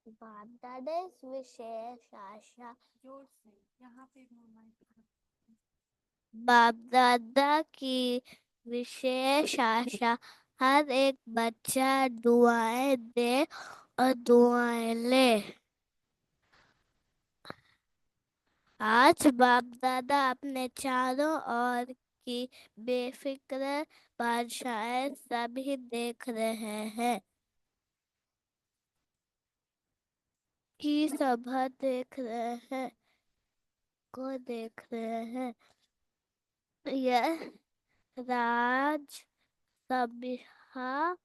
बाप दादा विशेष आशा जोर से यहाँ पे बाप दादा की विशेष आशा हर एक बच्चा दुआएं दे और दुआएं ले। आज बाप दादा अपने चारों ओर की बेफिक्र बादशाहें सभी देख रहे हैं की सभा देख रहे हैं को देख रहे हैं। यह राज सभा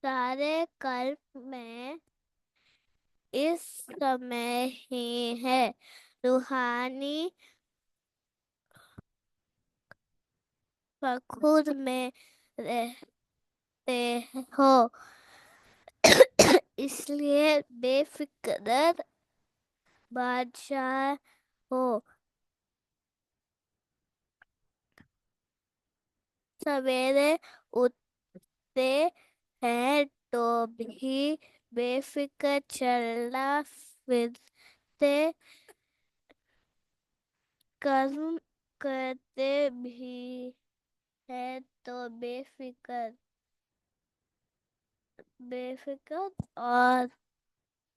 सारे कल्प में इस समय ही है। रूहानी फखुर में रहते हो इसलिए बेफिक्र बादशाह हो। सवेरे उठते हैं तो भी बेफिक्र चलना फिरते कर्म करते भी है तो बेफिक्र और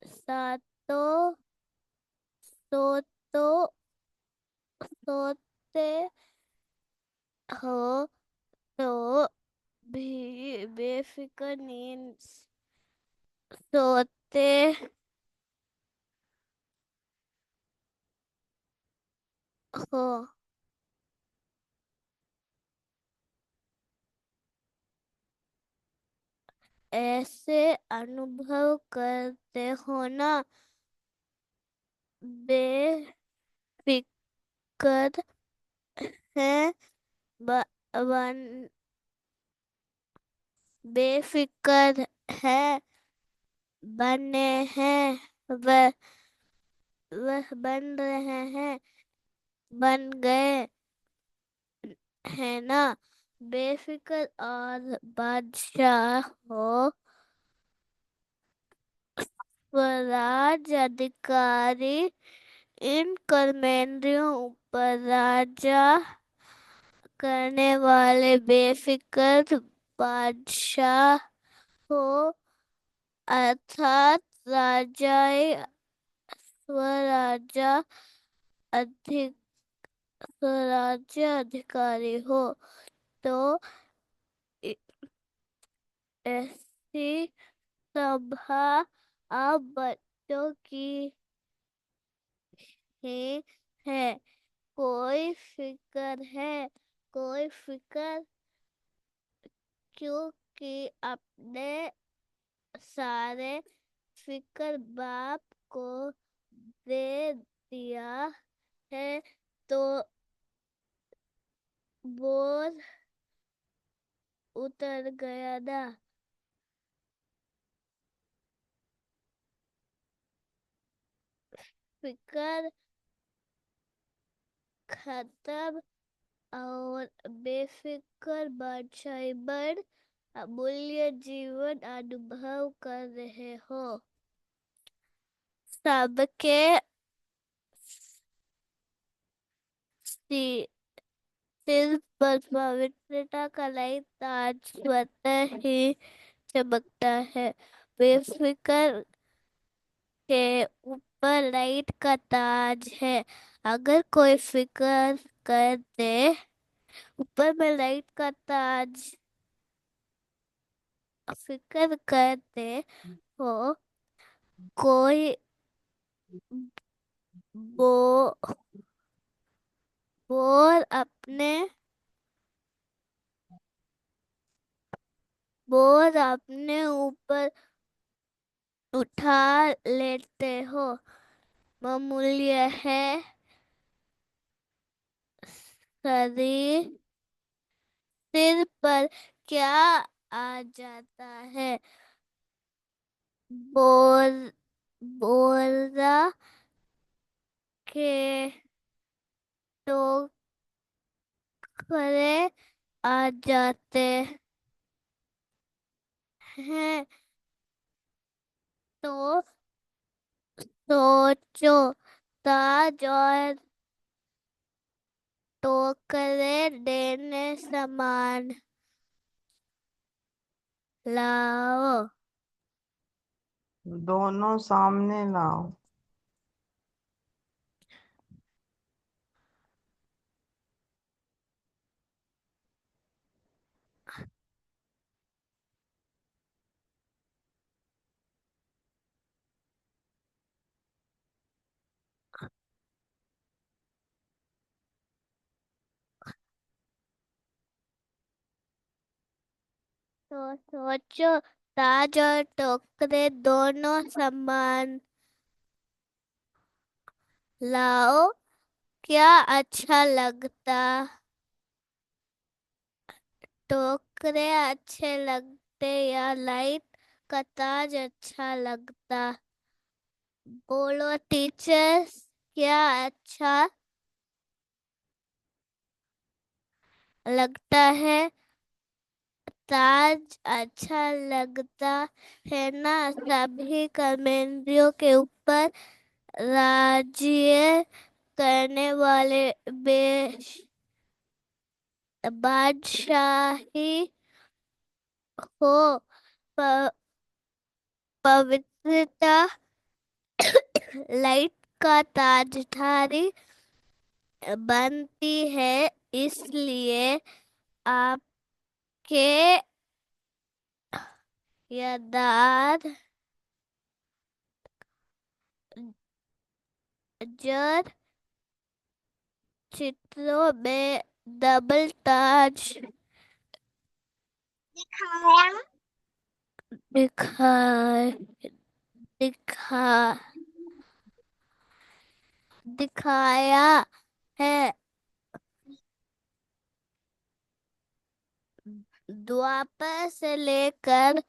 सातों सो तो सोते हो तो भी बेफिक्र नींद सोते हो। ऐसे अनुभव करते हो ना। बेफिक्र है ब, बन बेफिक्र है बने हैं वह बन रहे हैं बन गए है ना। बेफिक्र और बादशाह हो स्वराज अधिकारी इन कर्मेंद्रियों ऊपर राजा करने वाले बेफिक्र बादशाह हो अर्थात राजाए स्वराजा अधिक स्वराज्य अधिकारी हो। तो ऐसी सभा अब बच्चों की ही है। कोई फिक्र है कोई फिक्र क्योंकि अपने सारे फिक्र बाप को दे दिया है तो बोझ उतर गया ना। फिक्र खत्म और बेफिक्र बादशाही बन अमूल्य जीवन अनुभव कर रहे हो। सबके सिर पर पवित्रता का लाइट ताज स्वतः ही चमकता है। बेफिक्र के ऊपर लाइट का ताज है। अगर कोई फिक्र कर दे ऊपर में लाइट का ताज फिक्र कर दे हो कोई बो बोर अपने ऊपर उठा लेते हो। मामूल्य है शरीर सिर पर क्या आ जाता है। बोर बोरा के टोकरे आ जाते हैं तो सोचो, ताज और टोकरे देने सामान लाओ। दोनों सामने लाओ। तो सोचो, ताज और टोकरे दोनों सामान लाओ। क्या अच्छा लगता? टोकरे अच्छे लगते या लाइट का ताज अच्छा लगता? बोलो टीचर्स, क्या अच्छा लगता है? ताज अच्छा लगता है ना? सभी कर्मेंद्रियों के ऊपर राज्य करने वाले बादशाही हो। प, पवित्रता लाइट का ताजधारी बनती है, इसलिए आपके यादगार जर चित्रों में डबल ताज दिखाया दिखा दिखा दिखाया है। द्वापर से लेकर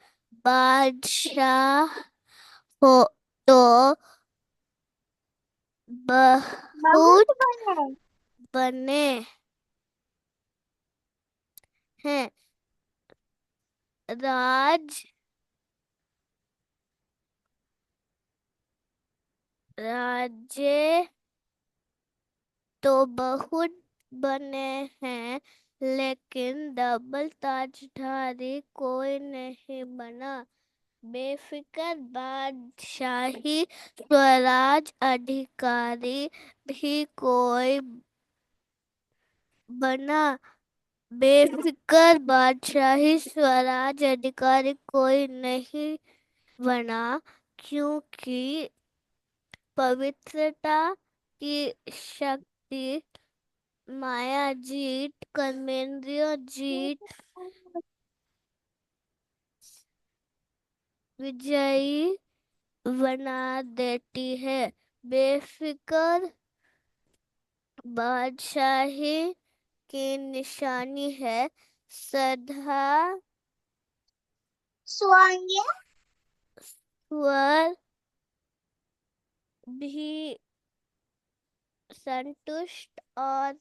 बादशाह हो तो बहुत बने हैं। राज राज्य तो बहुत बने हैं, लेकिन डबल ताजधारी कोई नहीं बना। बेफिक्र बादशाही स्वराज अधिकारी भी कोई बना। बेफिक्र बादशाही स्वराज अधिकारी कोई नहीं बना, क्योंकि पवित्रता की शक्ति, माया जीत, कर्मेंद्रिय जीत, विजयी बना देती है। बेफिक्र बादशाही की निशानी है सदा स्वर भी संतुष्ट और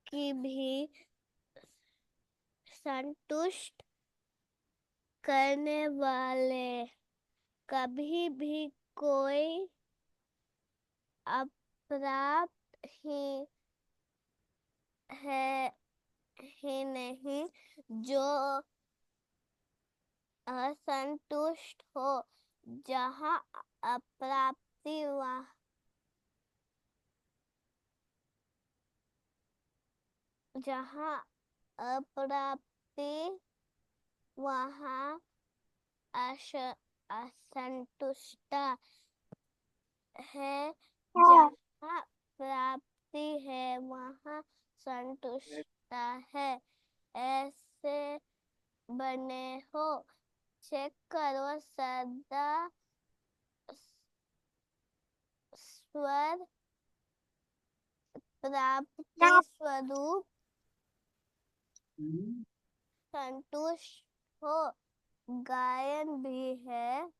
की भी संतुष्ट करने वाले, कभी भी कोई अप्राप्त है ही नहीं। जो असंतुष्ट हो, जहाँ अप्राप्ति वहाँ जहाँ अप्राप्ति वहाँ असंतुष्टता है। जहाँ प्राप्ति है वहाँ संतुष्टता है। ऐसे बने हो। चेक करो, सदा स्वर प्राप्ति स्वरूप संतुष्ट हो। गायन भी है,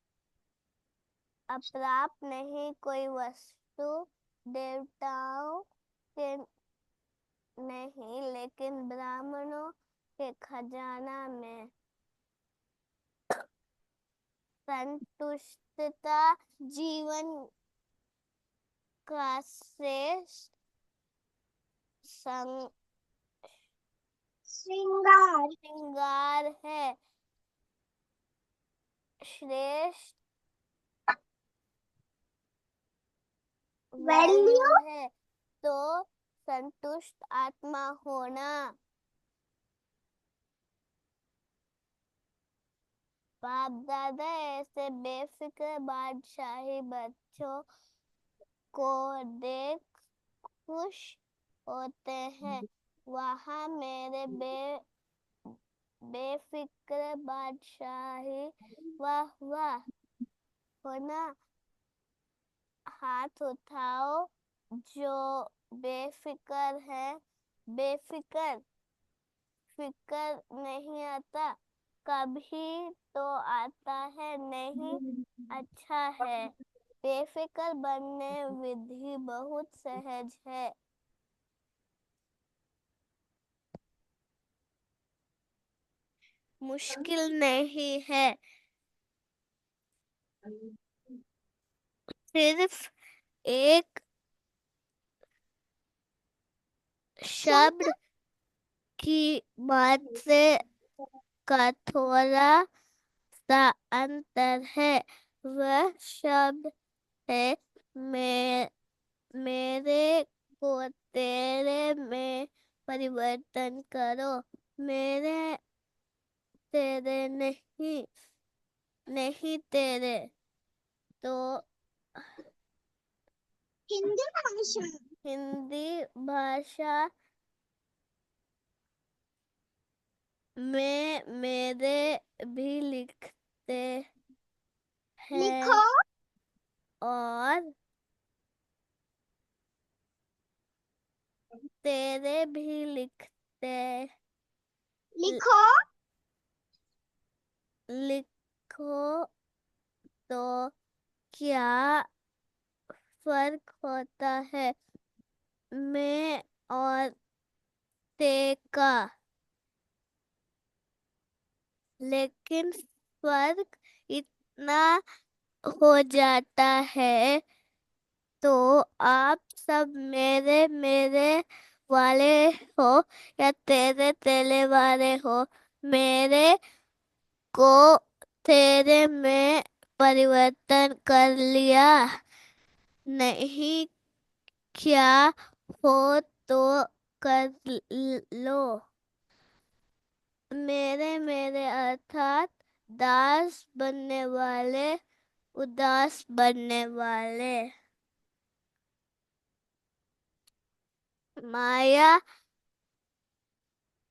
अप्राप्त नहीं कोई वस्तु देवताओं के नहीं, लेकिन ब्राह्मणों के खजाना में संतुष्टता जीवन का श्रेष्ठ श्रृंगार है। श्रेष्ठ वैल्यू है। तो संतुष्ट आत्मा होना। बाप दादा ऐसे बेफिक्र बादशाही बच्चों को देख खुश होते हैं। वहाँ मेरे बेफिक्र बादशाही वाह वाह होना। हाथ उठाओ जो बेफिक्र है। बेफिक्र फिक्र नहीं आता, कभी तो आता है नहीं। अच्छा है, बेफिक्र बनने विधि बहुत सहज है। मुश्किल नहीं है। सिर्फ एक शब्द की मात्रा का थोड़ा सा अंतर है। वह शब्द है मेरे को तेरे में परिवर्तन करो। मेरे तेरे नहीं तेरे। तो हिंदी भाषा में मेरे भी लिखते हैं और तेरे भी लिखते लिखो तो क्या फर्क होता है मैं और ते का। लेकिन फर्क इतना हो जाता है तो आप सब मेरे मेरे वाले हो या तेरे तेरे वाले हो। मेरे को तेरे में परिवर्तन कर लिया नहीं। क्या हो तो कर लो। मेरे मेरे अर्थात दास बनने वाले, उदास बनने वाले। माया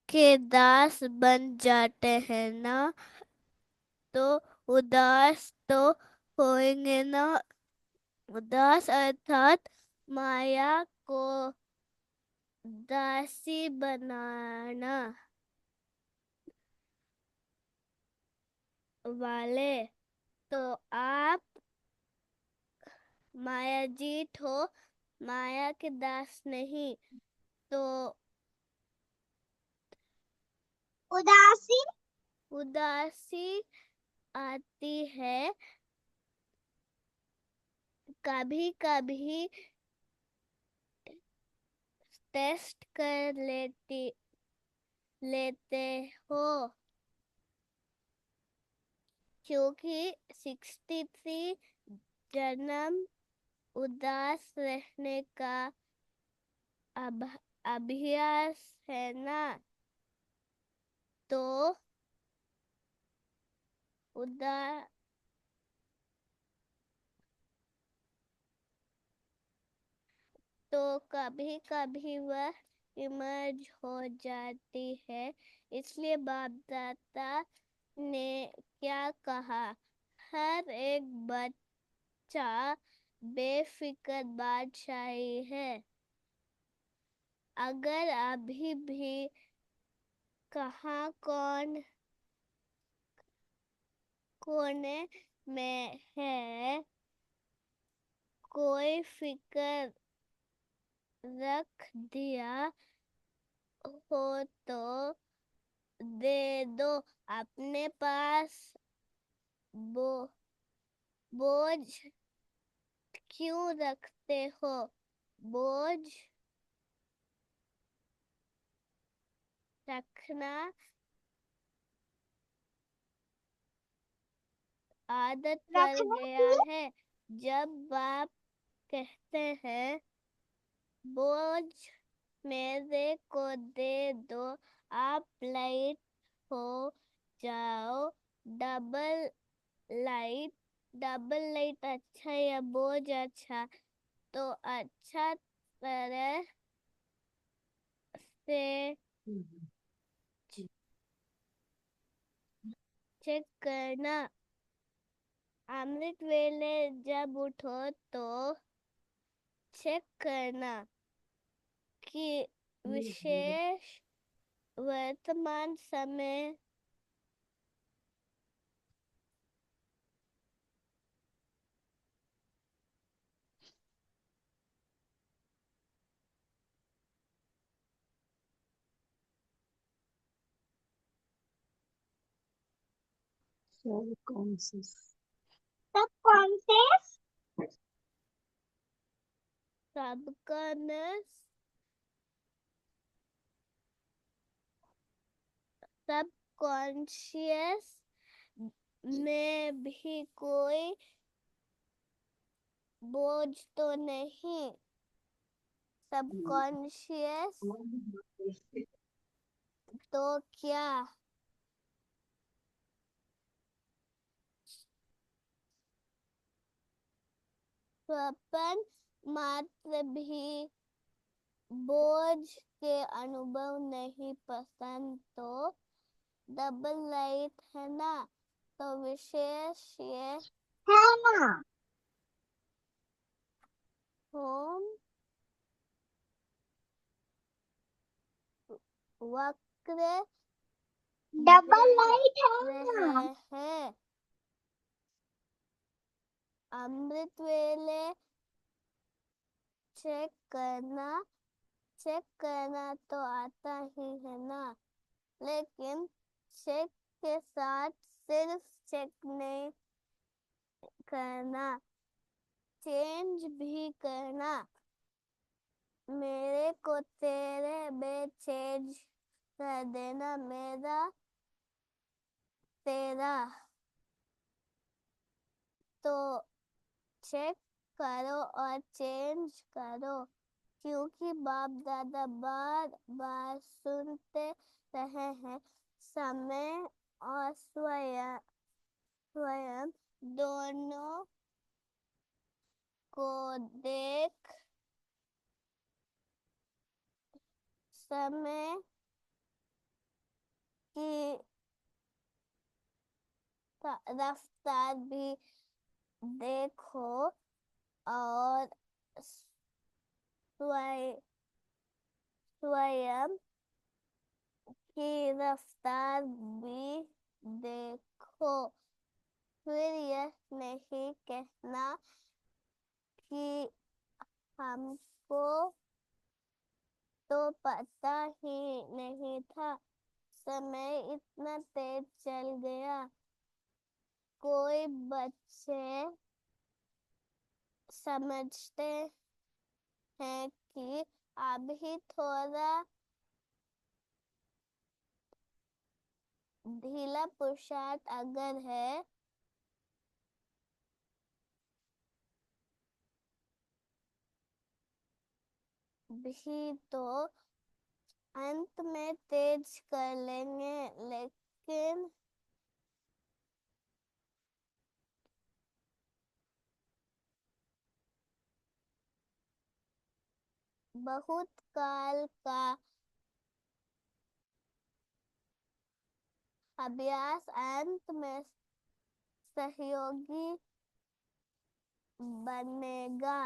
के दास बन जाते हैं ना, तो उदास तो होंगे ना। उदास अर्थात माया को दासी बनाना वाले। तो आप मायाजीत हो, माया के दास नहीं। तो उदासी आती है कभी कभी। टेस्ट कर लेते हो क्योंकि 63 जन्म उदास रहने का अभ्यास है ना। तो कभी कभी वह इमर्ज हो जाती है। इसलिए बाप दादा ने क्या कहा, हर एक बच्चा बेफिक्र बादशाही है। अगर अभी भी कहाँ कोने में है, कोई फिक्र रख दिया हो तो दे दो। अपने पास बोझ क्यों रखते हो? बोझ रखना आदत पड़ गया है। जब बाप कहते हैं बोझ मेरे को दे दो, आप लाइट हो जाओ। डबल लाइट अच्छा या बोझ अच्छा? तो अच्छा तरह से चेक करना। अमृत वेले जब उठो तो चेक करना कि विशेष वर्तमान समय सब कौन से सबकॉन्शियस में भी कोई बोझ तो नहीं? सबकॉन्शियस तो क्या? स्वप्न मात्र भी बोझ के अनुभव नहीं पसंद तो डबल लाइट है ना? तो विशेष ये है ना? होम वक्र डबल लाइट है ना? है अमृत वेले चेक करना तो आता ही है ना? लेकिन चेक के साथ सिर्फ चेक नहीं करना, चेंज भी करना। मेरे को तेरे में चेंज कर देना, मेरा तेरा। तो चेक करो और चेंज करो, क्योंकि बाप दादा बार बार सुनते रहे हैं। समय और स्वयं दोनों को देख समय की रफ्तार भी देखो और स्वयं की रफ्तार भी देखो। फिर यह नहीं कहना कि हमको तो पता ही नहीं था, समय इतना तेज चल गया। कोई बच्चे समझते हैं कि अभी थोड़ा ढीला पुरुषार्थ अगर है भी तो अंत में तेज कर लेंगे। लेकिन बहुत काल का अभ्यास अंत में सहयोगी बनेगा।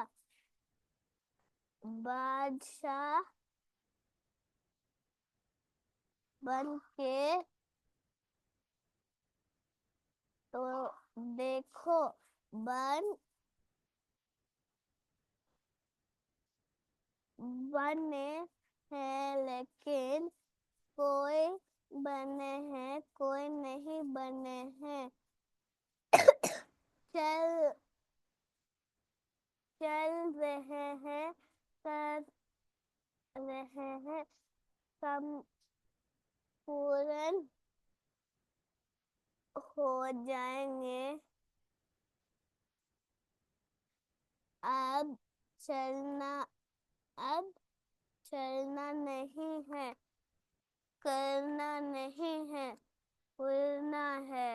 बादशाह बन के तो देखो, बन बने हैं लेकिन कोई बने हैं कोई नहीं बने हैं। चल चल रहे हैं कर रहे हैं संपूर्ण हो जाएंगे। अब चलना अब चलना नहीं है करना नहीं है उड़ना है।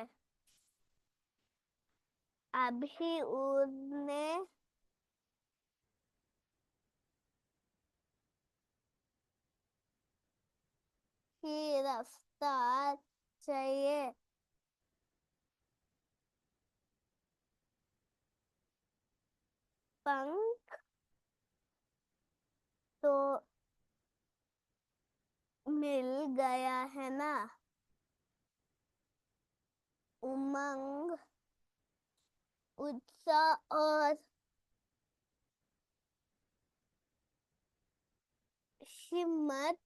अभी उड़ने की रफ्तार चाहिए। पंख तो मिल गया है ना। उमंग उत्साह और हिम्मत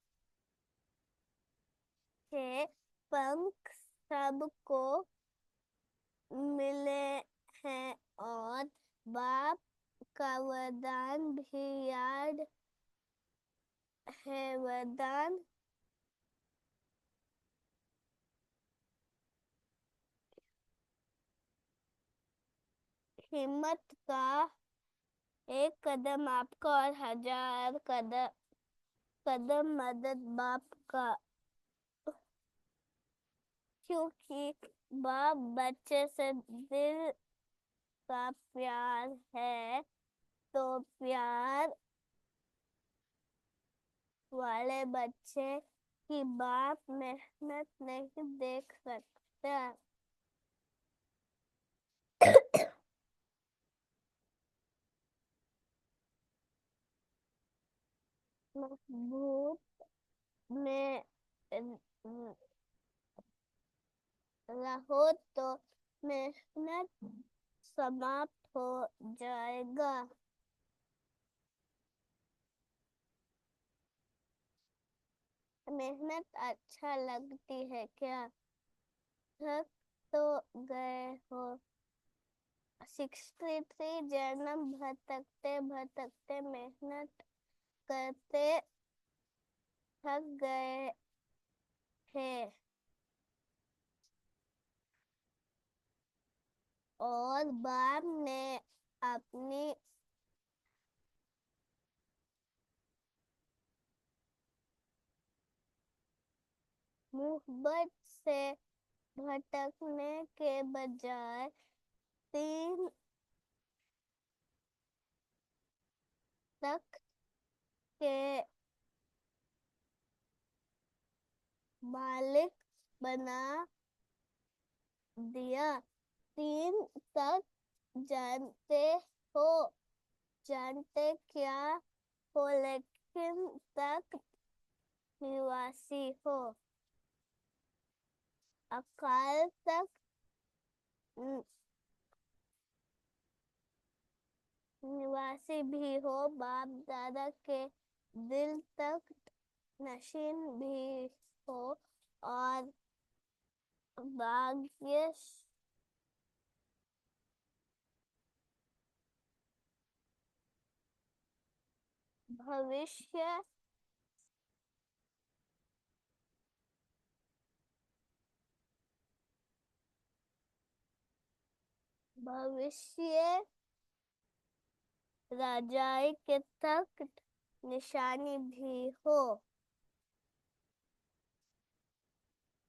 से पंख सबको मिले हैं और बाप का वरदान भी याद है। वरदान हिम्मत का एक कदम आपका और 1000 कदम मदद बाप का। क्योंकि बाप बच्चे से दिल का प्यार है तो प्यार वाले बच्चे की बाप मेहनत नहीं देख सकता। भूत में रहो तो मेहनत समाप्त हो जाएगा। मेहनत अच्छा लगती है क्या? थक तो गए हो। 63 जन्म भटकते भटकते मेहनत करते थक गए हैं और बाप ने अपनी मोहब्बत से भटकने के बजाय 3 तख्त के मालिक बना दिया। 3 तख्त जानते क्या हो लेकिन तख्त निवासी हो। अकाल तख्त निवासी भी हो। बाप दादा के दिल तख्त नशीन भी हो और भाग्य भविष्य भविष्य राजाई के तख्त निशानी भी हो।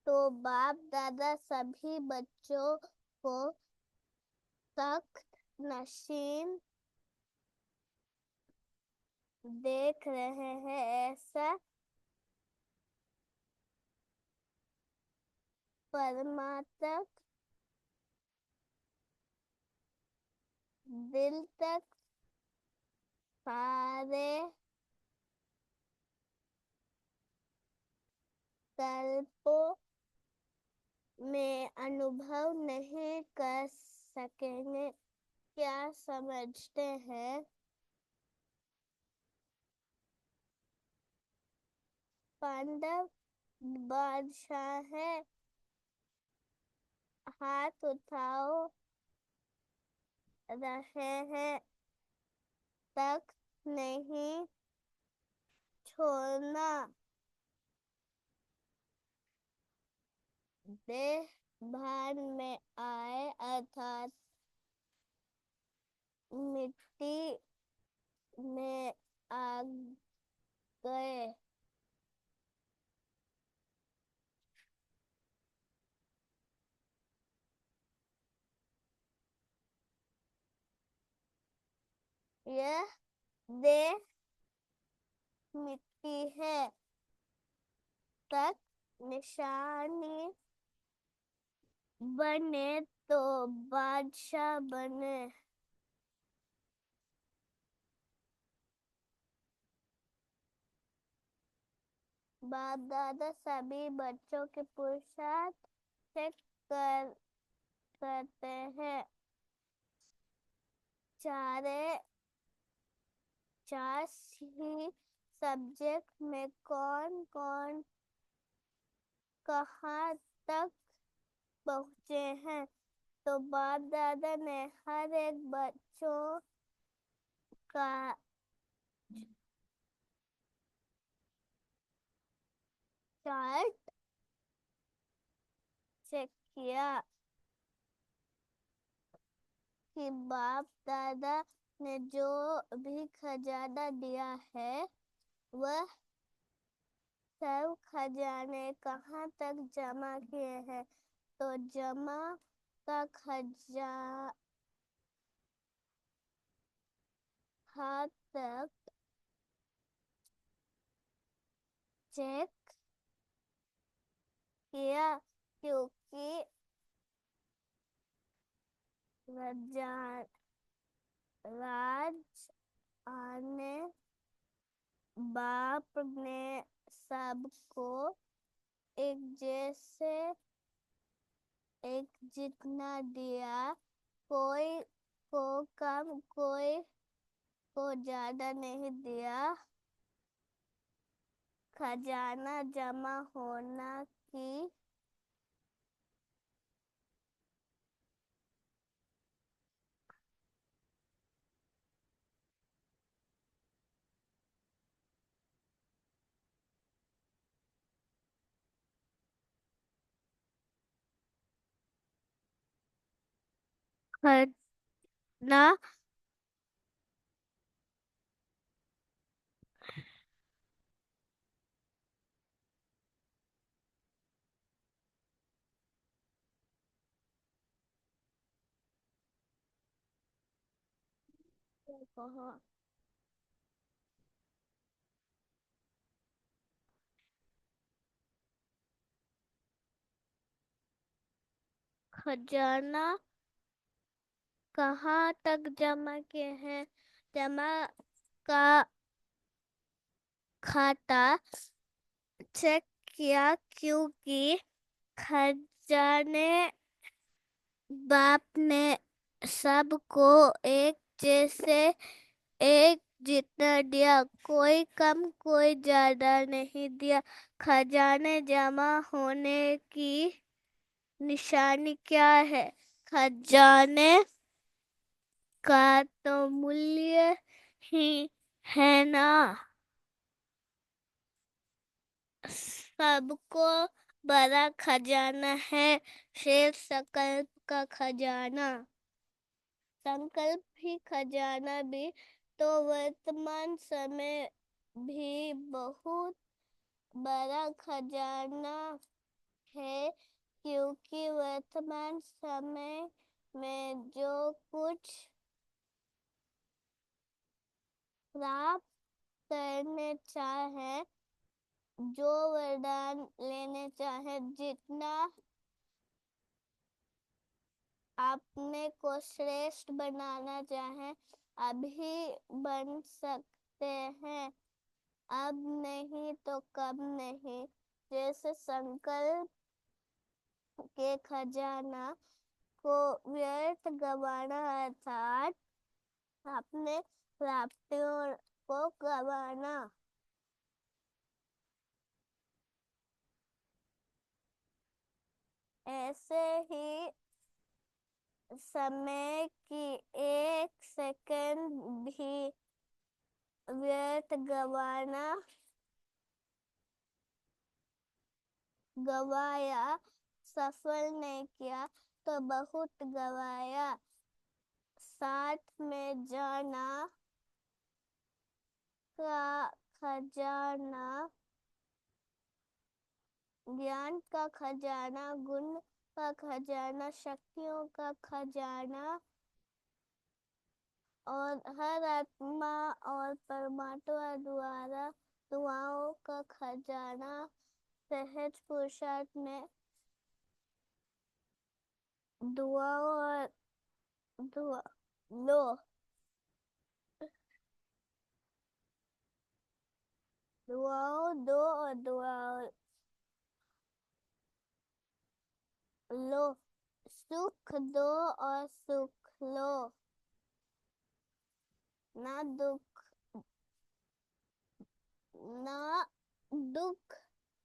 तो बाप दादा सभी बच्चों को तख्त नशीन देख रहे हैं। ऐसा परमात्मा दिल तक सारे कल्पों में अनुभव नहीं कर सकेंगे। क्या समझते हैं? पांडव बादशाह है, हाथ उठाओ रहे हैं, तख्त नहीं छोड़ना। देह भान में आए अर्थात मिट्टी में आ गए। यह देह मिट्टी है, तक निशानी बने तो बादशाह बने। बाप दादा सभी बच्चों के पुरुषार्थ से करते हैं। चार ही सब्जेक्ट में कौन कौन कहाँ तक पहुँचे हैं, तो बाप दादा ने हर एक बच्चों का चार्ट चेक किया कि बाप दादा ने जो भी खजाना दिया है वह सब खजाने कहाँ तक जमा किए हैं, तो जमा का खजाना तक चेक किया, क्योंकि राज आने बाप ने सबको एक जैसे एक जितना दिया, कोई को कम कोई को ज्यादा नहीं दिया। खजाना जमा होना की खजना खजाना कहाँ तक जमा किए हैं, जमा का खाता चेक किया, क्योंकि खजाने बाप ने सबको एक जैसे एक जितना दिया, कोई कम कोई ज्यादा नहीं दिया। खजाने जमा होने की निशानी क्या है, खजाने का तो मूल्य ही है ना। सबको बड़ा खजाना है शेर संकल्प का खजाना। संकल्प ही खजाना भी तो वर्तमान समय भी बहुत बड़ा खजाना है, क्योंकि वर्तमान समय में जो कुछ प्राप्त करने चाहे, जो वरदान लेने चाहे, जितना अपने को श्रेष्ठ बनाना चाहे, अभी बन सकते हैं, अब नहीं तो कब नहीं। जैसे संकल्प के खजाना को व्यर्थ गंवाना अर्थात अपने प्राप्तियों को गंवाना। ऐसे ही समय की एक सेकंड भी व्यर्थ गवाया सफल ने किया तो बहुत गवाया। साथ में जाना का खजाना, ज्ञान का खजाना, गुण का खजाना, शक्तियों का खजाना और हर आत्मा और परमात्मा द्वारा दुआओं का खजाना सहज पुरुषार्थ में दुआओं और दुआ लो दुआओं दो और दुआओं लो, सुख दो और सुख लो, ना दुख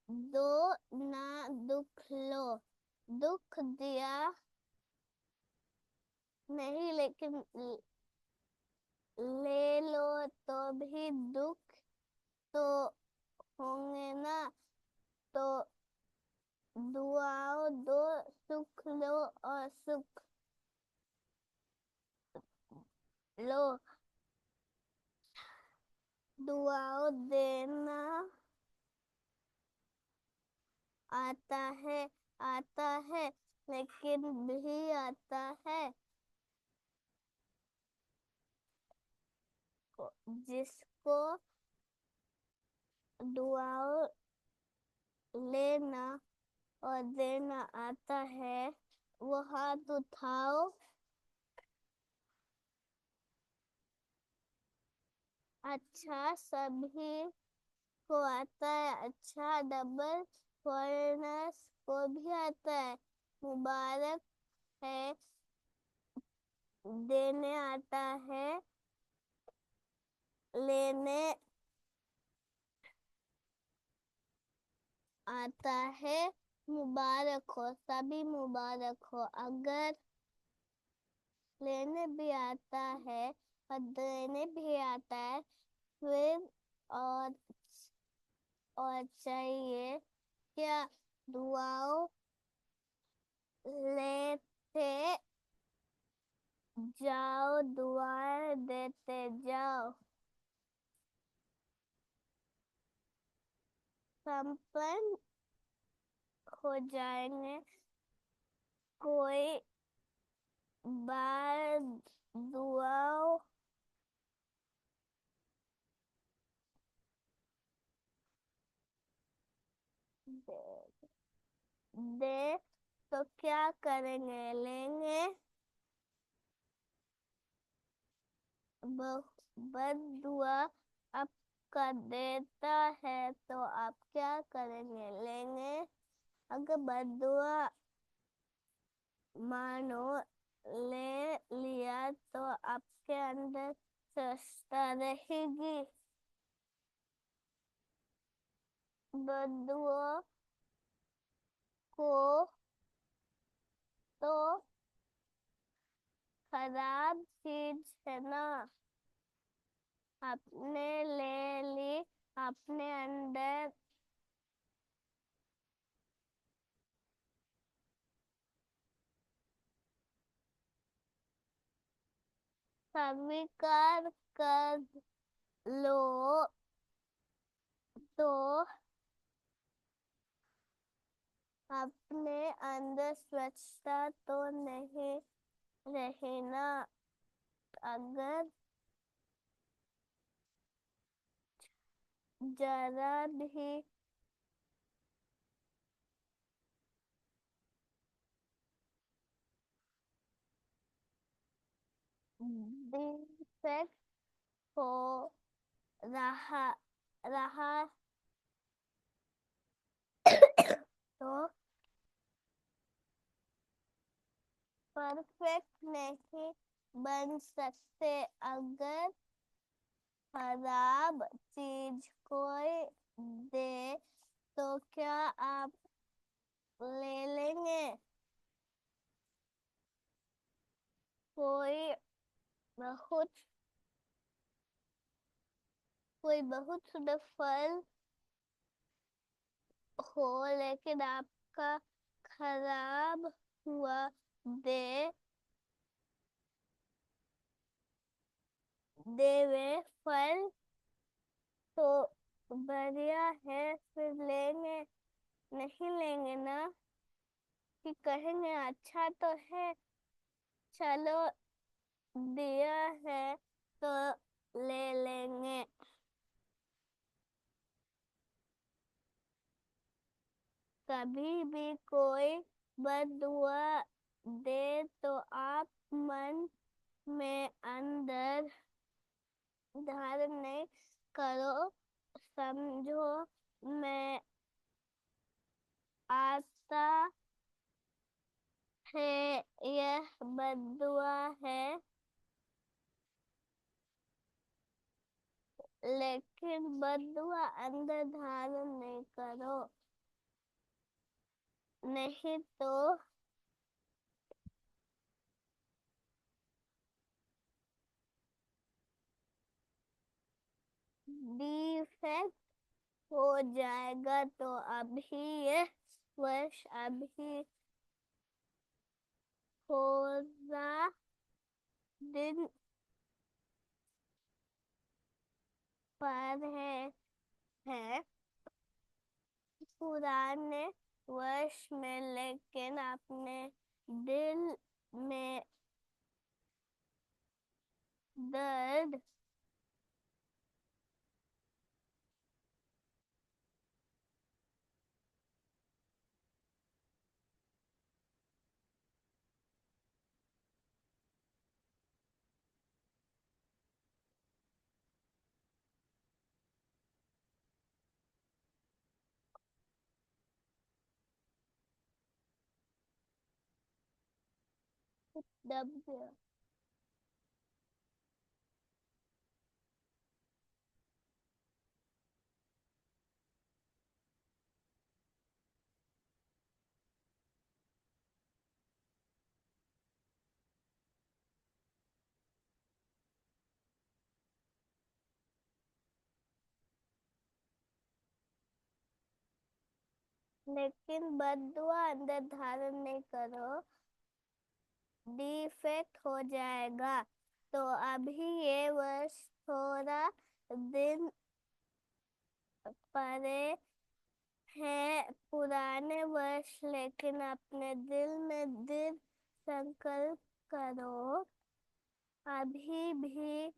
दो, ना दुख लो। दुख दिया नहीं लेकिन ले लो तो भी दुख तो होंगे ना। तो दुआओं दो, सुख लो और सुख लो। दुआओं देना आता है लेकिन भी आता है जिसको दुआओं लेना और देना आता है वो हाथ उठाओ। अच्छा सभी को आता है, अच्छा डबल फॉरेनर्स को भी आता है। मुबारक है देने आता है, लेने आता है। मुबारक हो, सभी मुबारक हो। अगर लेने भी आता है और देने भी आता है फिर और चाहिए क्या? दुआओं लेते जाओ, दुआएं देते जाओ। संपन्न हो जाएंगे कोई बार दुआओं दे तो क्या करेंगे? लेंगे। बद दुआ आपका देता है तो आप क्या करेंगे? लेंगे। अगर बद दुआ मानो ले लिया तो आपके अंदर सस्ता रहेगी। बदुओं को तो खराब चीज है ना, आपने ले ली, अपने अंदर स्वीकार कर लो तो अपने अंदर स्वच्छता तो नहीं रही ना। अगर जरा भी डिफेक्ट हो रहा रहा तो परफेक्ट नहीं बन सकते। अगर खराब चीज कोई दे तो क्या आप ले लेंगे? कोई बहुत कोई बहुत सुंदर फल हो लेकिन आपका खराब हुआ दे देवे फल तो बढ़िया है, फिर लेंगे नहीं लेंगे ना, कि कहेंगे अच्छा तो है, चलो दिया है तो ले लेंगे। कभी भी कोई बददुआ दे तो आप मन में अंदर धारण नहीं करो, समझो मैं आता है यह बददुआ है, लेकिन बददुआ अंदर धारण नहीं करो, नहीं तो डिफेक्ट हो जाएगा। तो अभी ये वर्ष अभी थोड़ा दिन पर है पुराने वर्ष में, लेकिन अपने दिल में दर्द दब गया। लेकिन बददुआ अंदर धारण नहीं करो, डिफेक्ट हो जाएगा। तो अभी ये वर्ष थोड़ा दिन परे है पुराने वर्ष, लेकिन अपने दिल में दृढ़ संकल्प करो, अभी भी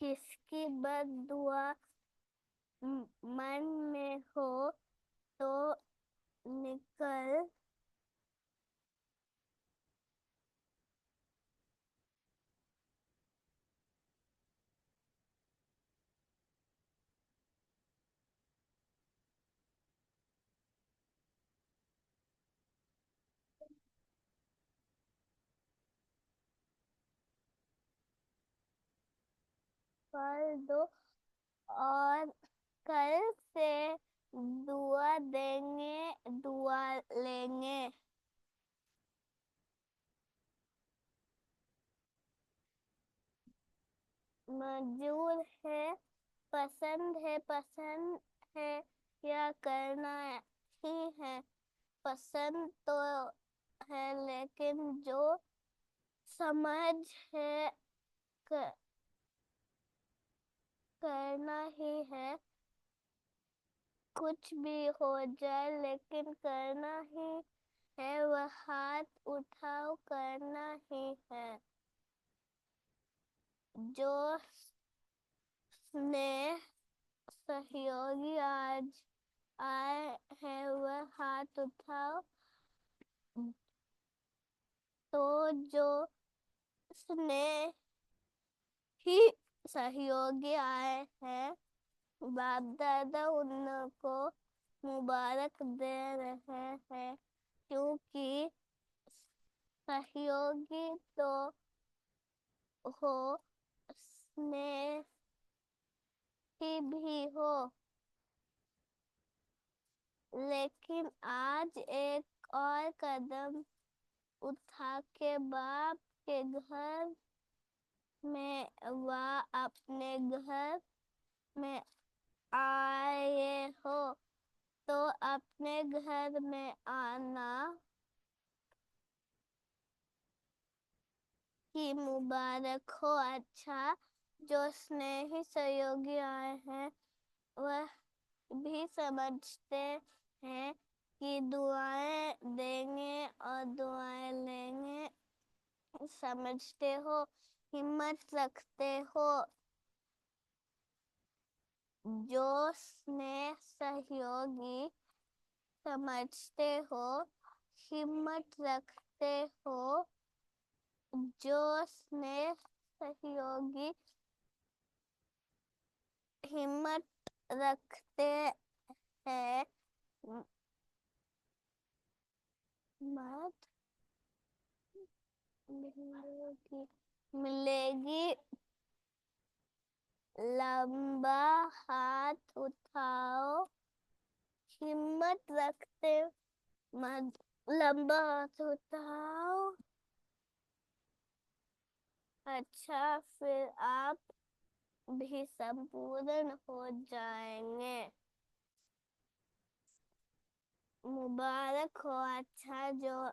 किसकी बददुआ मन में हो तो निकल कर दो, और कल से दुआ देंगे दुआ लेंगे। मंजूर है, पसंद है या करना ही है, पसंद तो है लेकिन जो समझ है करना ही है, कुछ भी हो जाए लेकिन करना ही है, वह हाथ उठाओ करना ही है। जो स्नेह सहयोगी आज आए हैं वह हाथ उठाओ, तो जो स्नेह ही सहयोगी आए हैं, बाप दादा उनको मुबारक दे रहे हैं, क्योंकि सहयोगी तो हो, स्नेह भी हो। लेकिन आज एक और कदम उठा के बाप के घर में व अपने घर में आए हो तो अपने घर में आना ही मुबारक हो। अच्छा, जो स्नेही सहयोगी आए हैं वह भी समझते हैं कि दुआएं देंगे और दुआएं लेंगे। समझते हो, हिम्मत रखते हो। जो स्नेह सहयोगी समझते हो, हिम्मत रखते हो। जो स्नेह सहयोगी हिम्मत रखते हैं, मत मिलेगी। लंबा हाथ उठाओ, हिम्मत रखते मत। लंबा हाथ उठाओ। अच्छा, फिर आप भी संपूर्ण हो जाएंगे। मुबारक हो। अच्छा, जो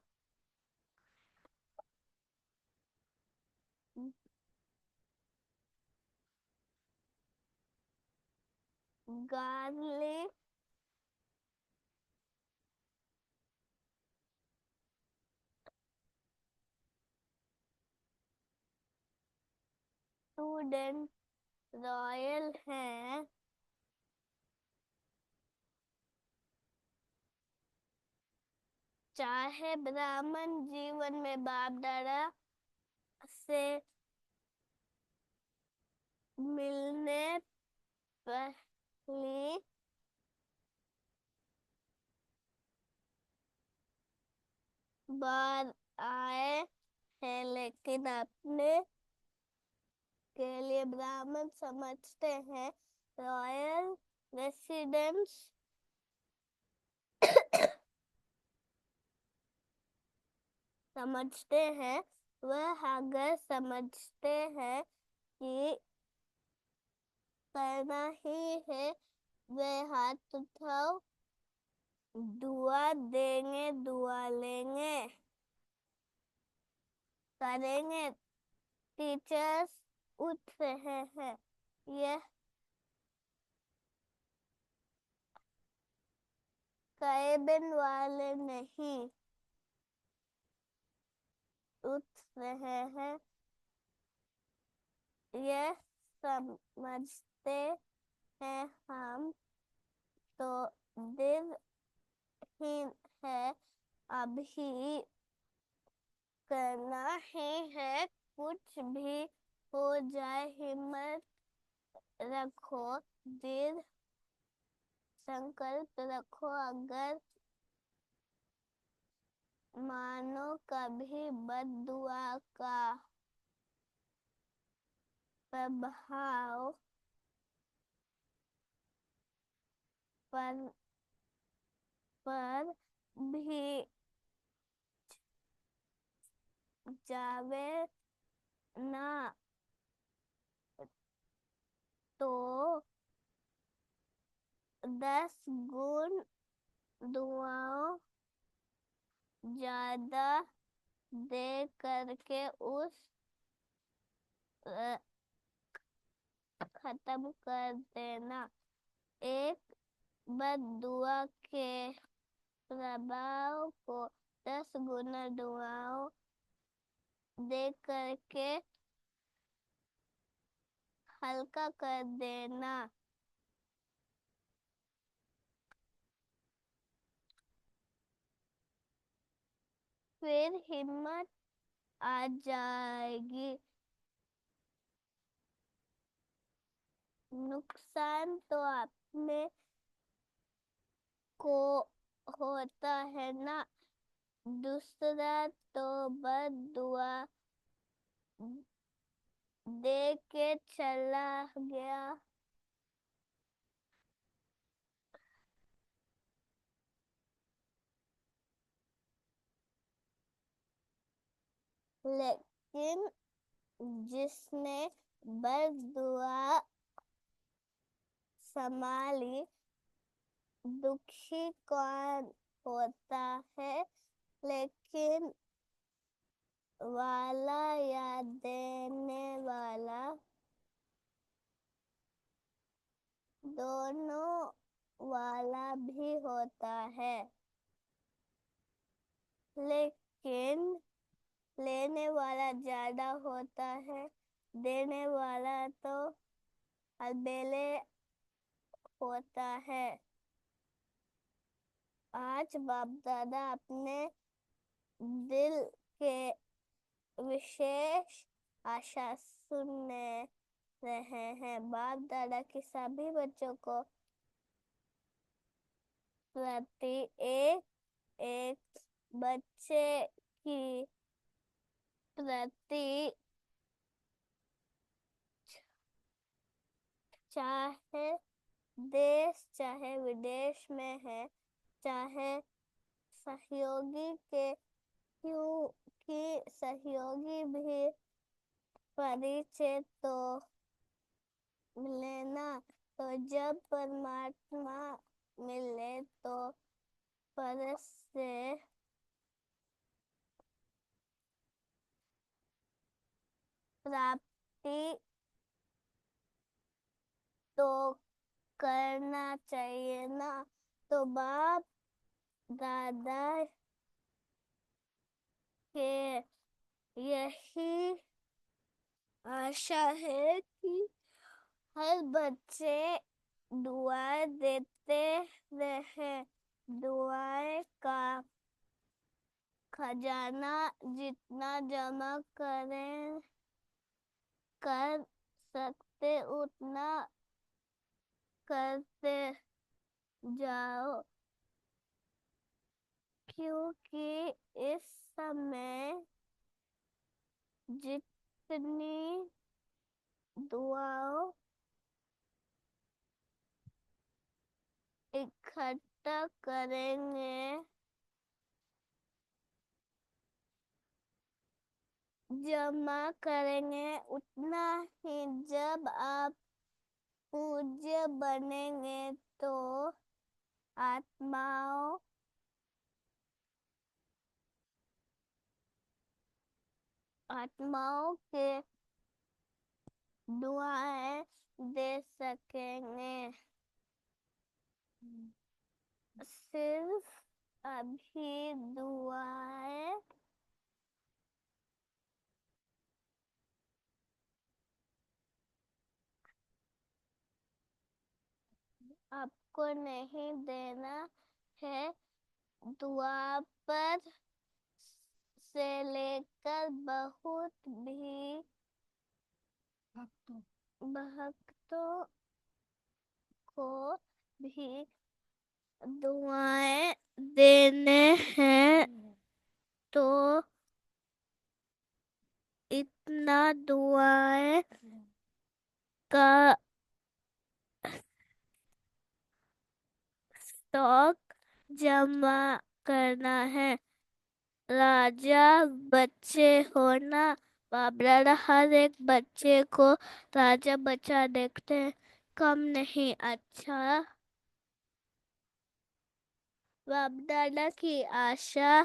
गार्लिक स्टूडेंट रॉयल हैं, चाहे ब्राह्मण जीवन में बाप दादा से मिलने पहली बार आए हैं, लेकिन अपने के लिए ब्राह्मण समझते हैं। रॉयल रेसिडेंस समझते हैं। वह अगर समझते हैं कि करना ही है, वे हाथ उठाओ। दुआ देंगे, दुआ लेंगे, करेंगे। टीचर्स उठ रहे हैं। यह कैबिन वाले नहीं उठ रहे हैं। यह समझते हैं हम तो दिल ही है, अभी करना ही है। कुछ भी हो जाए, हिम्मत रखो, दृढ़ संकल्प रखो। अगर मानो कभी बद्दुआ का प्रभाव पर भी जावे ना तो 10 गुण दुआओं ज्यादा दे करके उस खत्म कर देना। एक बद्दुआ के प्रभाव को 10 गुना दुआओं दे करके हल्का कर देना। फिर हिम्मत आ जाएगी। नुकसान तो अपने को होता है ना, दूसरा तो बद्दुआ दे के चला गया। लेकिन जिसने बरदुआ संभाली, दुखी कौन होता है, लेकिन वाला या देने वाला, दोनों वाला भी होता है। लेकिन लेने वाला ज्यादा होता है, देने वाला तो अलबेले होता है। आज बाप दादा अपने दिल के विशेष आशा सुनने रहे हैं। बाप दादा की सभी बच्चों को प्रति एक बच्चे की प्रति, चाहे देश चाहे विदेश में है, चाहे सहयोगी के, क्योंकि सहयोगी भी परिचय तो मिले ना। तो जब परमात्मा मिले तो परस से प्राप्ति तो करना चाहिए ना। तो बाप दादा के यही आशा है कि हर बच्चे दुआएं देते रहे। दुआएं का खजाना जितना जमा कर सकते उतना करते जाओ, क्योंकि इस समय जितनी दुआओं इकट्ठा करेंगे, जमा करेंगे, उतना ही जब आप पूज्य बनेंगे तो आत्माओं के दुआएं दे सकेंगे। सिर्फ अभी दुआएं आपको नहीं देना है। दुआ पर से लेकर बहुत भी भक्तों को भी दुआएं देने हैं। तो इतना दुआएं का स्टॉक जमा करना है। राजा बच्चे होना, बाप दादा हर एक बच्चे को राजा बच्चा देखते हैं, कम नहीं। अच्छा, बाप दादा की आशा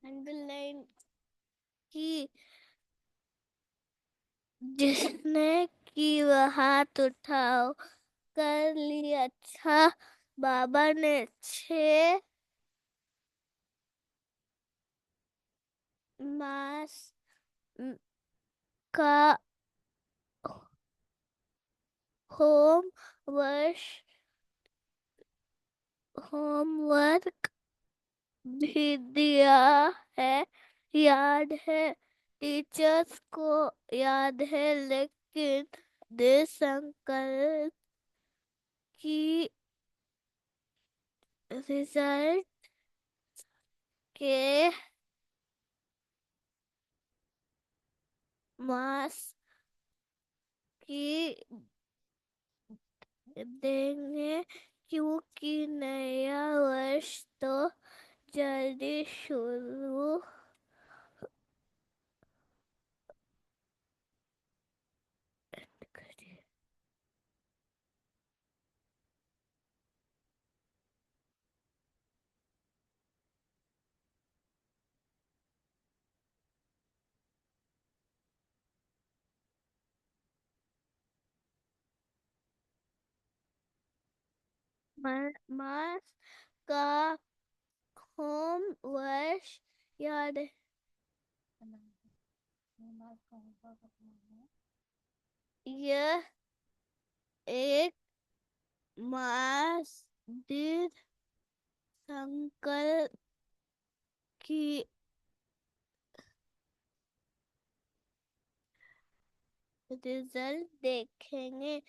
अंडरलाइन की, जिसने की वह हाथ उठाओ, कर ली। अच्छा, बाबा ने 6 मास का होमवर्क भी दिया है। याद है, टीचर्स को याद है, लेकिन दृढ़ संकल्प की रिजल्ट के मास की देंगे, क्योंकि नया वर्ष तो जल्दी शुरू करिए। मार्च का होम वर्ष याद यह एक मास दृढ़ संकल्प की रिजल्ट देखेंगे।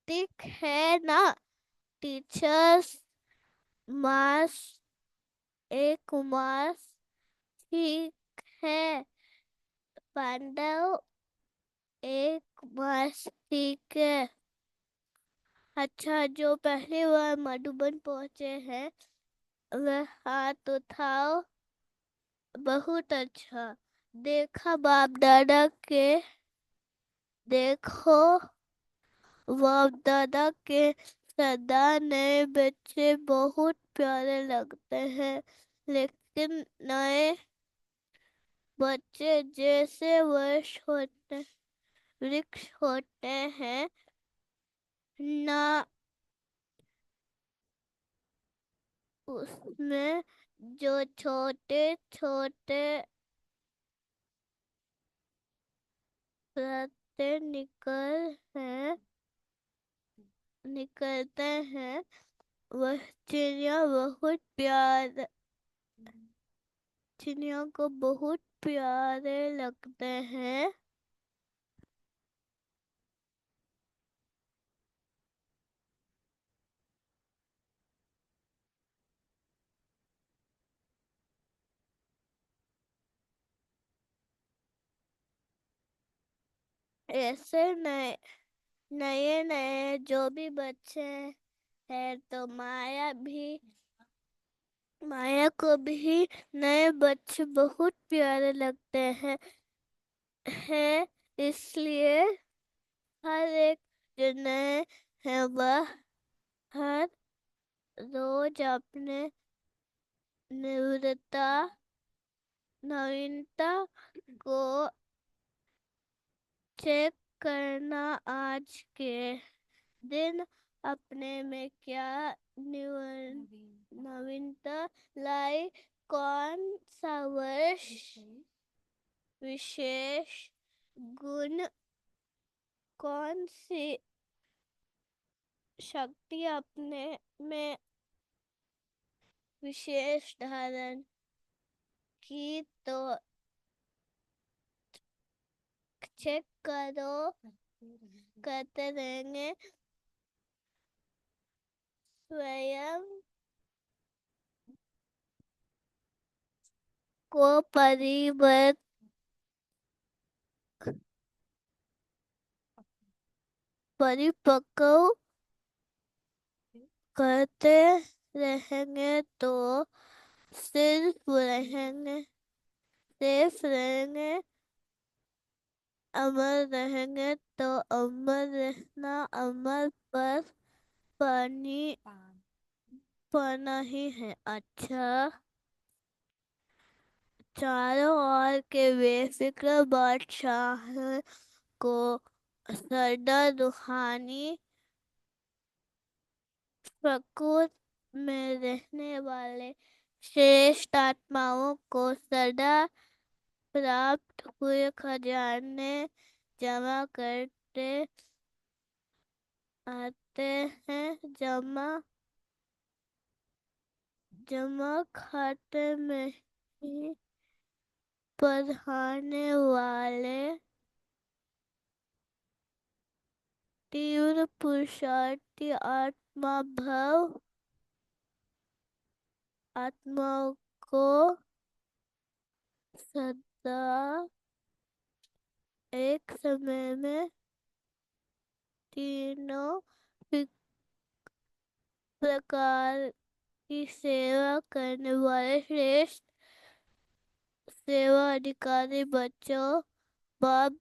ठीक है ना टीचर्स? मास एक मास ठीक है पांडव, एक मास ठीक है। अच्छा, जो पहली बार मधुबन पहुंचे हैं वह हाथ उठाओ। बहुत अच्छा। देखा बाप दादा के देखो बाप दादा के सदा नए बच्चे बहुत प्यारे लगते हैं, लेकिन नए बच्चे जैसे वृक्ष होते हैं ना, उसमें जो छोटे छोटे पत्ते निकलते हैं वह चिड़िया को बहुत प्यारे लगते हैं। ऐसे नए नए नए जो भी बच्चे हैं तो माया को भी नए बच्चे बहुत प्यारे लगते हैं, इसलिए हर एक जो नए हैं वह हर रोज अपने नवीनता नवीनता को चेक करना, आज के दिन अपने में क्या नवीनता लाई, कौन सा विशेष गुण, कौन सी शक्ति अपने में विशेष धारण की, तो चेक करते रहेंगे। स्वयं को परिपक्व करते रहेंगे तो सिर्फ रहेंगे, अमर रहेंगे तो अमर रहना, अमर पर पानी पाना ही है। अच्छा, चारों ओर के बेफिक्र बादशाह को सरदार रूहानी प्रकृति में रहने वाले श्रेष्ठ आत्माओं को सदा प्राप्त हुए खजाने जमा करते आते हैं। जमा खाते में ही पढ़ाने वाले तीव्र पुरुषार्थी आत्माओं को सदा एक समय में तीनों प्रकार की सेवा करने वाले श्रेष्ठ सेवा अधिकारी बच्चों, बाप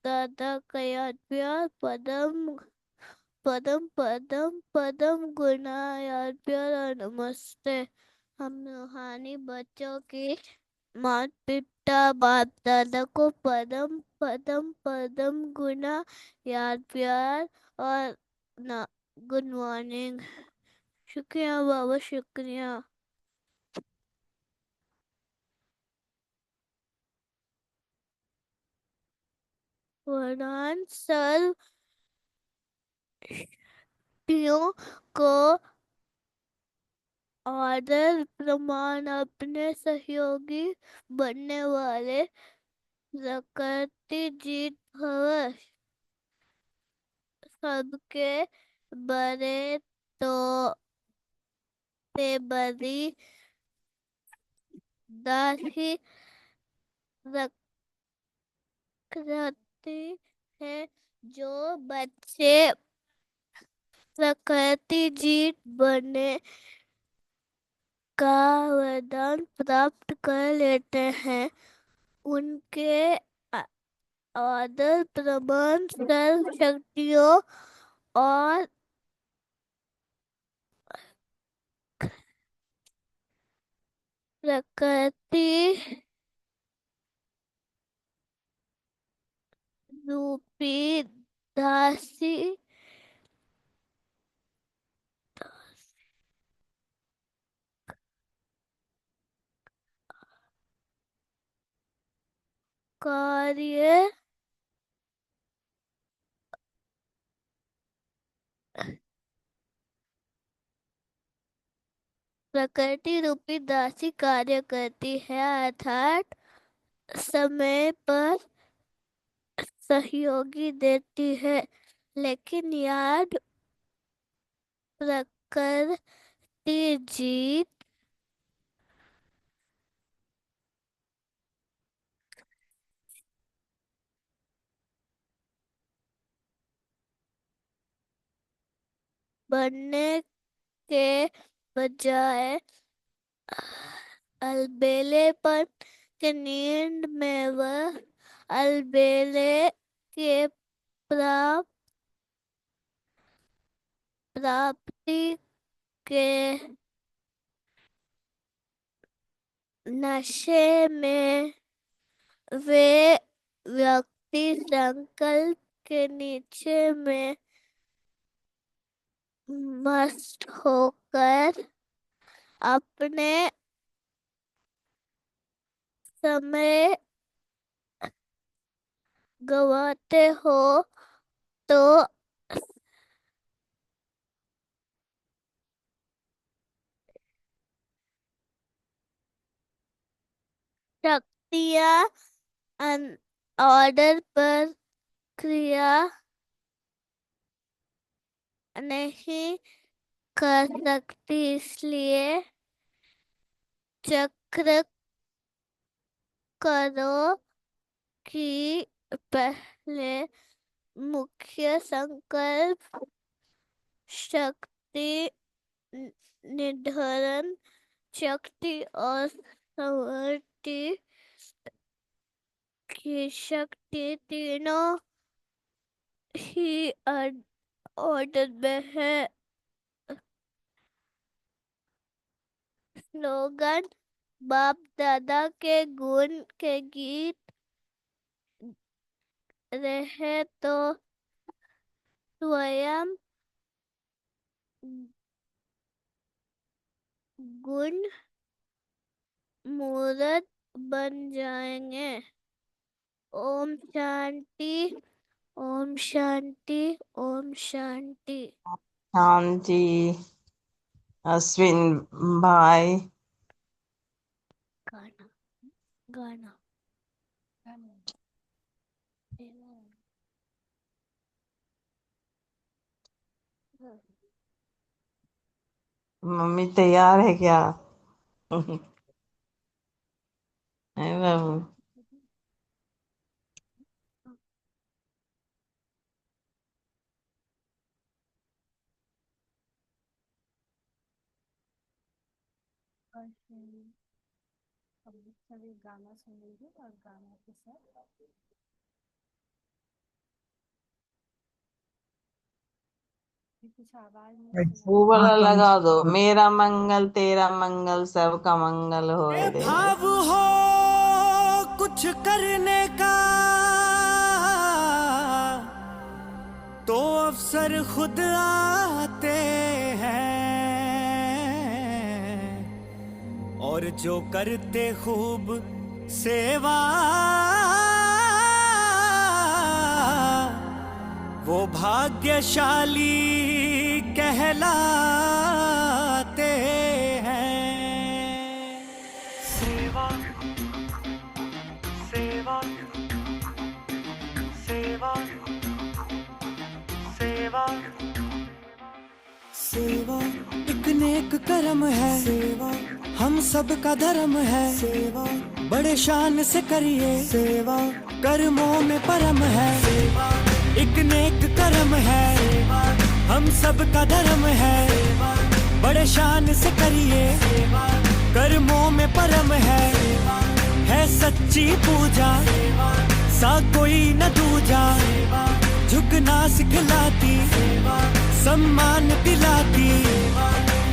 दादा का याद प्यार, पदम पदम पदम पदम गुना याद प्यार और नमस्ते। हम रूहानी बच्चों की माता पिता बाप दादा को पदम पदम पदम गुना याद प्यार और ना गुड मॉर्निंग। शुक्रिया बाबा, शुक्रिया। वरदान सर्व शक्तियों को आदर प्रमाण अपने सहयोगी बनने वाले प्रकृति जीत भव। सबके बड़े तो से बड़ी दासी प्रकृति है। जो बच्चे प्रकृति जीत बनने का वरदान प्राप्त कर लेते हैं, उनके आदर प्रमाण सर्व शक्तियों और प्रकृति रूपी दासी कार्य प्रकृति रूपी दासी कार्य करती है, अर्थात समय पर सहयोगी देती है। लेकिन याद प्रकृति जीत बनने के बजाय अलबेलेपन के नींद में वह अलबेले के प्राप्ति के नशे में वे व्यक्ति संकल्प के नीचे में मस्त होकर अपने समय गवाते हो तो शक्तियाँ ऑर्डर पर क्रिया नहीं कर सकती, इसलिए चक्र करो कि पहले मुख्य संकल्प शक्ति निर्धारण शक्ति और समृद्धि की शक्ति तीनों ही ऑर्डर में है। स्लोगन: बाप दादा के गुण के गीत रहे तो स्वयं गुण मूर्त बन जाएंगे। ओम शांति, ओम शांति, ओम शांति। शांति। अश्विन भाई, गाना गाना मम्मी तैयार है क्या? है बाबू? और फिर हम सभी गाना सुनेंगे और गाना के साथ भी कुछ आवाज नहीं वो सुनाई वाला लगा दो, मेरा मंगल तेरा मंगल सबका मंगल होए रे। भाव हो कुछ करने का तो अवसर खुद आते हैं, और जो करते खूब सेवा वो भाग्यशाली कहलाते हैं। सेवा सेवा सेवा सेवा सेवा एक नेक कर्म है, सेवा हम सबका धर्म है, सेवा बड़े शान से करिए, सेवा कर्मों में परम है, सेवा एक नेक कर्म है, हम सबका धर्म है, बड़े शान से करिए, कर्मों में परम है सच्ची पूजा, सा कोई न दूजा, झुकना सिखलाती, सम्मान दिलाती,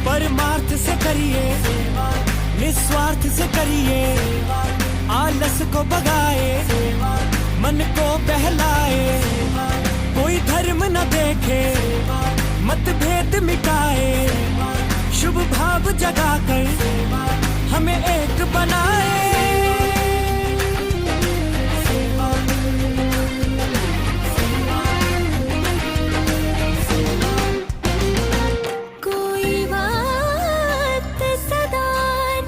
परमार्थ से करिए, निस्वार्थ से करिए, आलस को भगाए, मन को बहलाए, कोई धर्म न देखे, मतभेद मिटाए, शुभ भाव जगाकर हमें एक बनाए। कोई बात सदा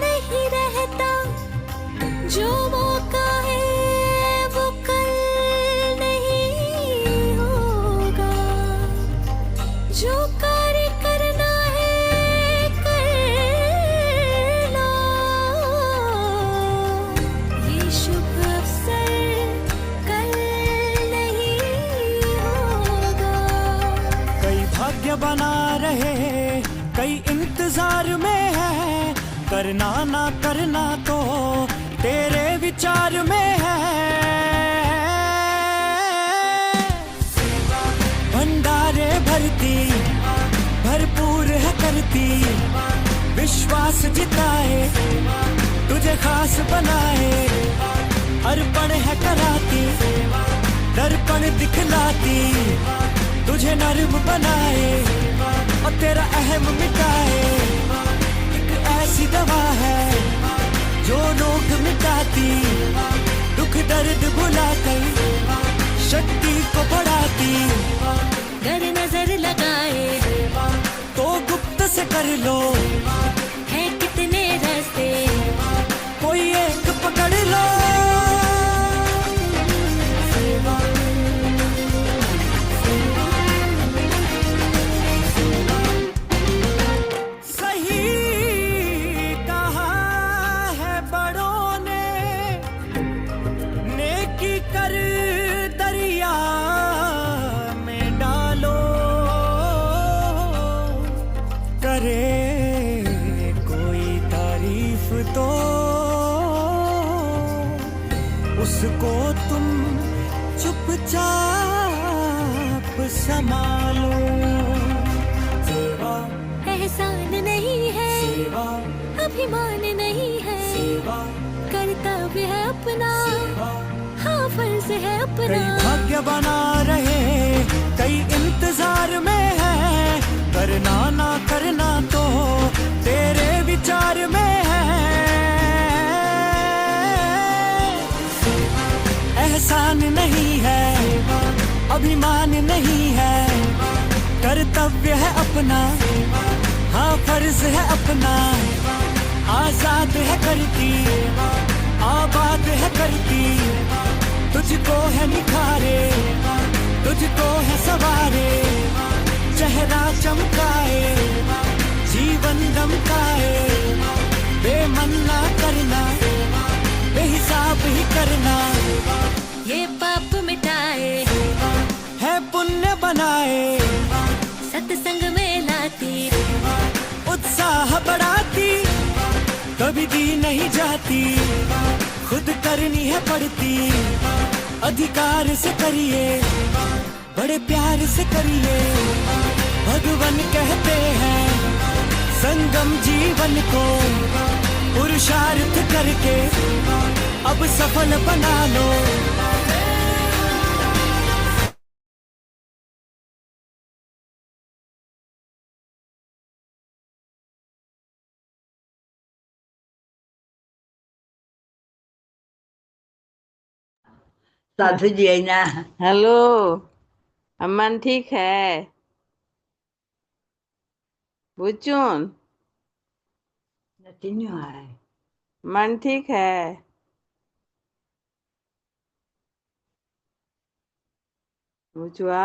नहीं रहता, जो मौका है वो कल नहीं होगा, जो कार्य करना है कर लो, ये शुभ अवसर कल नहीं होगा। कई भाग्य बना रहे, कई इंतजार में है, करना ना करना तो तेरे विचार में है, भंडारे भरती भरपूर है करती, विश्वास जिताए, तुझे खास बनाए, अर्पण है कराती, दर्पण दिखलाती, तुझे नर्म बनाए और तेरा अहम मिटाए, एक ऐसी दवा है जो रोग मिटाती, दुख दर्द भुलाकर शक्ति को बढ़ाती, गर नजर लगाए तो गुप्त से कर लो, है कितने रास्ते, कोई एक पकड़ लो। सही कहा है बड़ों ने, नेकी कर दरिया में डालो, करे कोई तारीफ तो उसको तुम चुपचाप संभालो। सेवा एहसान नहीं है, सेवा अभिमान नहीं है, सेवा कर्तव्य है अपना, हाँ फर्ज है अपना। कई भाग्य बना रहे, कई इंतजार में है, करना ना करना तो तेरे विचार में है, एहसान नहीं है, अभिमान नहीं है, कर्तव्य है अपना, हाँ फर्ज है अपना, आजाद है करती, आबाद है करती, तुझको है निखारे, तुझको है सवारे, चेहरा चमकाए, जीवन दमकाए, बेमन ना करना, बेहिसाब ही करना, ये पाप मिटाए, है पुण्य बनाए, सत्संग में लाती, उत्साह बढ़ाती, नहीं जाती, खुद करनी है पड़ती। अधिकार से करिए, बड़े प्यार से करिए। भगवान कहते हैं संगम जीवन को पुरुषार्थ करके अब सफल बना लो। साधु जी आई ना। हेलो, अमन ठीक है? बुचुन, तीनों है। मन ठीक है? बुचुआ